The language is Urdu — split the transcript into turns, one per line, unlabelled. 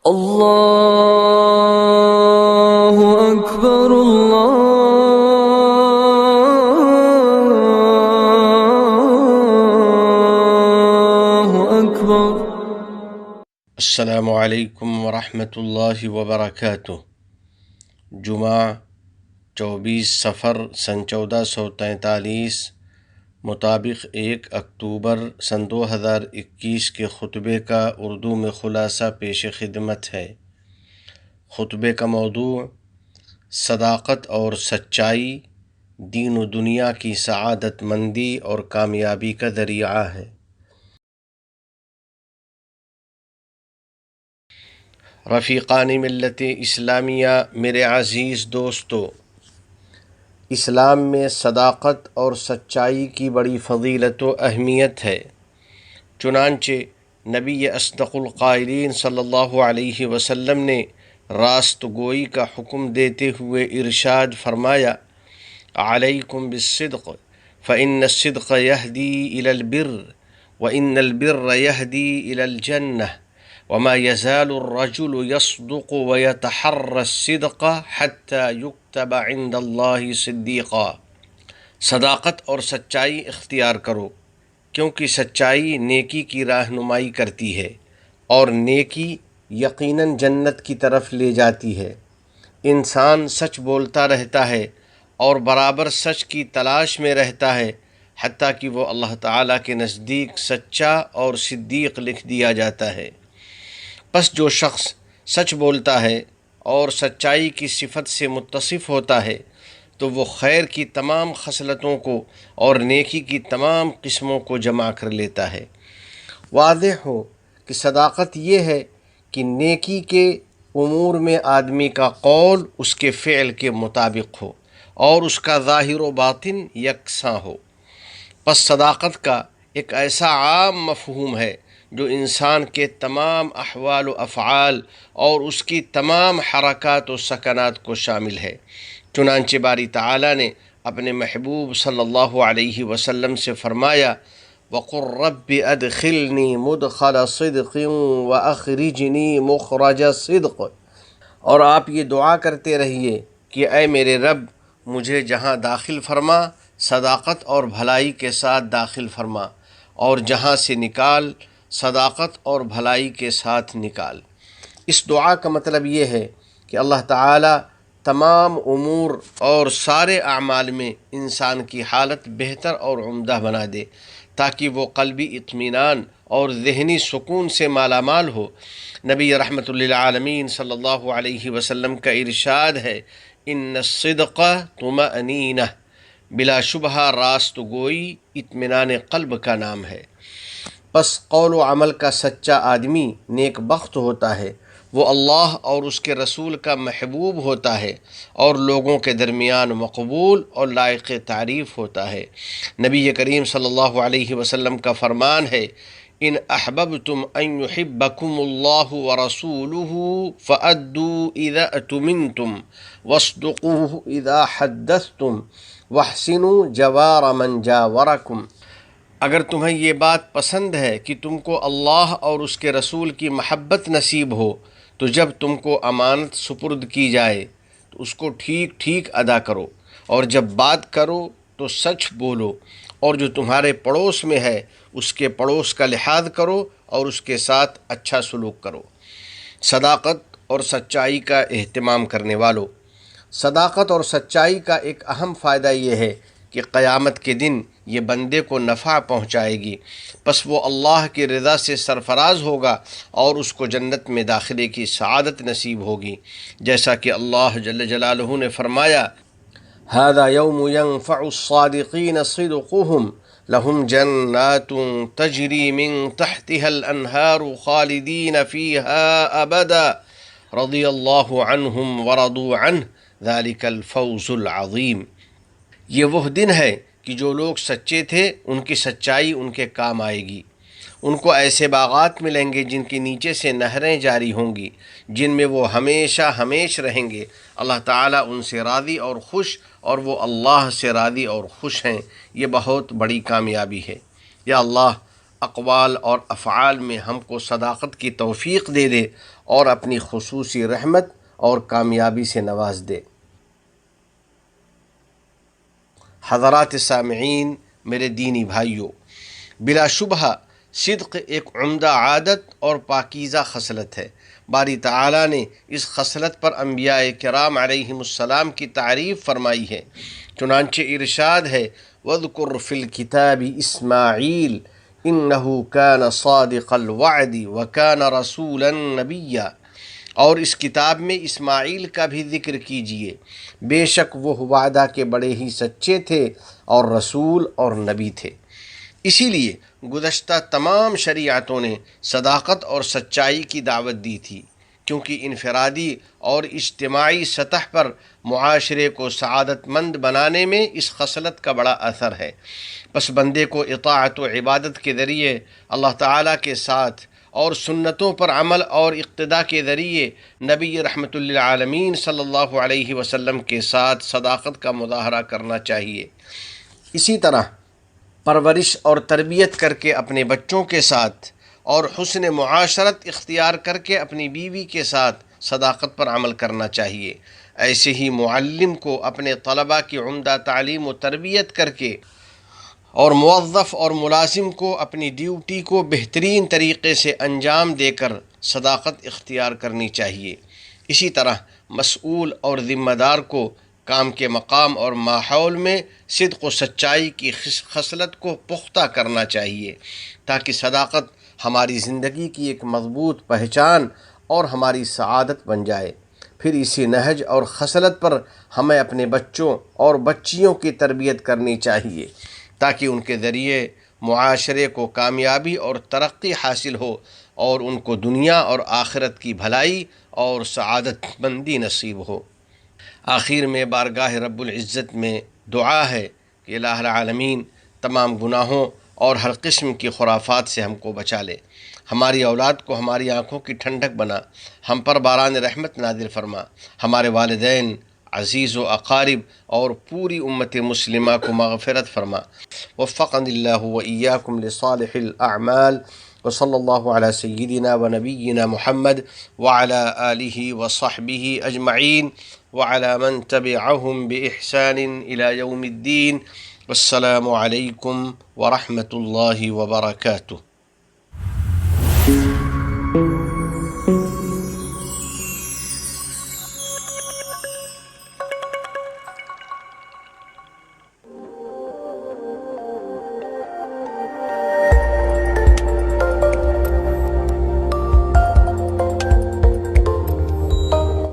اللہ اکبر اللہ اکبر۔
السلام علیکم ورحمۃ اللہ وبرکاتہ۔ جمعہ 24 صفر سن 1443 مطابق 1 اکتوبر سن 2021 کے خطبے کا اردو میں خلاصہ پیش خدمت ہے۔ خطبے کا موضوع صداقت اور سچائی دین و دنیا کی سعادت مندی اور کامیابی کا ذریعہ ہے۔ رفیقان ملت اسلامیہ، میرے عزیز دوستو، اسلام میں صداقت اور سچائی کی بڑی فضیلت و اہمیت ہے۔ چنانچہ نبی اصدق القائلین صلی اللہ علیہ وسلم نے راست گوئی کا حکم دیتے ہوئے ارشاد فرمایا: علیکم بالصدق فإن الصدق یہدی الی البر وإن البر یہدی الی الجنہ وما يزال الرجل يصدق ويتحرى الصدق حتى يكتب عند اللہ صدیقا۔ صداقت اور سچائی اختیار کرو، کیونکہ سچائی نیکی کی رہنمائی کرتی ہے اور نیکی یقیناً جنت کی طرف لے جاتی ہے۔ انسان سچ بولتا رہتا ہے اور برابر سچ کی تلاش میں رہتا ہے، حتیٰ کہ وہ اللہ تعالیٰ کے نزدیک سچا اور صدیق لکھ دیا جاتا ہے۔ پس جو شخص سچ بولتا ہے اور سچائی کی صفت سے متصف ہوتا ہے تو وہ خیر کی تمام خصلتوں کو اور نیکی کی تمام قسموں کو جمع کر لیتا ہے۔ واضح ہو کہ صداقت یہ ہے کہ نیکی کے امور میں آدمی کا قول اس کے فعل کے مطابق ہو اور اس کا ظاہر و باطن یکساں ہو۔ پس صداقت کا ایک ایسا عام مفہوم ہے جو انسان کے تمام احوال و افعال اور اس کی تمام حرکات و سکنات کو شامل ہے۔ چنانچہ باری تعالیٰ نے اپنے محبوب صلی اللہ علیہ وسلم سے فرمایا: وَقُلْ رَبِّ أَدْخِلْنِي مُدْخَلَ صِدْقٍ وَأَخْرِجْنِي مُخْرَجَ صِدْقٍ۔ اور آپ یہ دعا کرتے رہیے کہ اے میرے رب، مجھے جہاں داخل فرما صداقت اور بھلائی کے ساتھ داخل فرما، اور جہاں سے نکال صداقت اور بھلائی کے ساتھ نکال۔ اس دعا کا مطلب یہ ہے کہ اللہ تعالیٰ تمام امور اور سارے اعمال میں انسان کی حالت بہتر اور عمدہ بنا دے، تاکہ وہ قلبی اطمینان اور ذہنی سکون سے مالا مال ہو۔ نبی رحمت للعالمین صلی اللہ علیہ وسلم کا ارشاد ہے: ان الصدق طمأنینہ، بلا شبہ راست گوئی اطمینان قلب کا نام ہے۔ پس قول و عمل کا سچا آدمی نیک بخت ہوتا ہے، وہ اللہ اور اس کے رسول کا محبوب ہوتا ہے اور لوگوں کے درمیان مقبول اور لائق تعریف ہوتا ہے۔ نبی کریم صلی اللہ علیہ وسلم کا فرمان ہے: ان احببتم ان یحبکم اللہ ورسولہ فأدوا اذا اؤتمنتم واصدقوا اذا حدثتم واحسنوا جوار من جاورکم۔ اگر تمہیں یہ بات پسند ہے کہ تم کو اللہ اور اس کے رسول کی محبت نصیب ہو تو جب تم کو امانت سپرد کی جائے تو اس کو ٹھیک ٹھیک ادا کرو، اور جب بات کرو تو سچ بولو، اور جو تمہارے پڑوس میں ہے اس کے پڑوس کا لحاظ کرو اور اس کے ساتھ اچھا سلوک کرو۔ صداقت اور سچائی کا اہتمام کرنے والو، صداقت اور سچائی کا ایک اہم فائدہ یہ ہے کہ قیامت کے دن یہ بندے کو نفع پہنچائے گی، پس وہ اللہ کی رضا سے سرفراز ہوگا اور اس کو جنت میں داخلے کی سعادت نصیب ہوگی، جیسا کہ اللہ جل جلالہ نے فرمایا: ھذا یوم ینفع الصادقین صدقهم لهم جنات تجری من تحتها الانہار خالدین فیہا ابدا رضی اللہ عنہم ورضوا عنہ ذلک الفوز العظیم۔ یہ وہ دن ہے کہ جو لوگ سچے تھے ان کی سچائی ان کے کام آئے گی۔ ان کو ایسے باغات ملیں گے جن کے نیچے سے نہریں جاری ہوں گی، جن میں وہ ہمیشہ ہمیش رہیں گے۔ اللہ تعالیٰ ان سے راضی اور خوش، اور وہ اللہ سے راضی اور خوش ہیں۔ یہ بہت بڑی کامیابی ہے۔ یا اللہ، اقوال اور افعال میں ہم کو صداقت کی توفیق دے دے اور اپنی خصوصی رحمت اور کامیابی سے نواز دے۔ حضرات سامعین، میرے دینی بھائیوں، بلا شبہ صدق ایک عمدہ عادت اور پاکیزہ خصلت ہے۔ باری تعالیٰ نے اس خصلت پر انبیاء کرام علیہم السلام کی تعریف فرمائی ہے۔ چنانچہ ارشاد ہے، وَاذْكُرْ فِي الْكِتَابِ إِسْمَاعِيلَ إِنَّهُ كَانَ صَادِقَ الْوَعْدِ وَكَانَ رَسُولًا نَبِيًّا، اور اس کتاب میں اسماعیل کا بھی ذکر کیجئے، بے شک وہ وعدہ کے بڑے ہی سچے تھے اور رسول اور نبی تھے۔ اسی لیے گزشتہ تمام شریعتوں نے صداقت اور سچائی کی دعوت دی تھی، کیونکہ انفرادی اور اجتماعی سطح پر معاشرے کو سعادت مند بنانے میں اس خصلت کا بڑا اثر ہے۔ پس بندے کو اطاعت و عبادت کے ذریعے اللہ تعالیٰ کے ساتھ اور سنتوں پر عمل اور اقتداء کے ذریعے نبی رحمت للعالمین صلی اللہ علیہ وسلم کے ساتھ صداقت کا مظاہرہ کرنا چاہیے۔ اسی طرح پرورش اور تربیت کر کے اپنے بچوں کے ساتھ اور حسن معاشرت اختیار کر کے اپنی بیوی کے ساتھ صداقت پر عمل کرنا چاہیے۔ ایسے ہی معلم کو اپنے طلباء کی عمدہ تعلیم و تربیت کر کے اور موظف اور ملازم کو اپنی ڈیوٹی کو بہترین طریقے سے انجام دے کر صداقت اختیار کرنی چاہیے۔ اسی طرح مسئول اور ذمہ دار کو کام کے مقام اور ماحول میں صدق و سچائی کی خصلت کو پختہ کرنا چاہیے، تاکہ صداقت ہماری زندگی کی ایک مضبوط پہچان اور ہماری سعادت بن جائے۔ پھر اسی نہج اور خصلت پر ہمیں اپنے بچوں اور بچیوں کی تربیت کرنی چاہیے، تاکہ ان کے ذریعے معاشرے کو کامیابی اور ترقی حاصل ہو اور ان کو دنیا اور آخرت کی بھلائی اور سعادت مندی نصیب ہو۔ آخر میں بارگاہ رب العزت میں دعا ہے کہ الہ العالمین تمام گناہوں اور ہر قسم کی خرافات سے ہم کو بچا لے، ہماری اولاد کو ہماری آنکھوں کی ٹھنڈک بنا، ہم پر باران رحمت نازل فرما، ہمارے والدین، عزیز و اقارب اور پوری امت مسلمہ کو مغفرت فرما۔ وفقنی اللہ و ایاکم لصالح الاعمال، وصلی اللہ علی سیدنا و نبینا محمد وعلی آلہ وصحبہ اجمعین وعلی من تبعہم بإحسان الی یوم الدین۔ والسلام علیکم ورحمۃ اللہ وبرکاتہ۔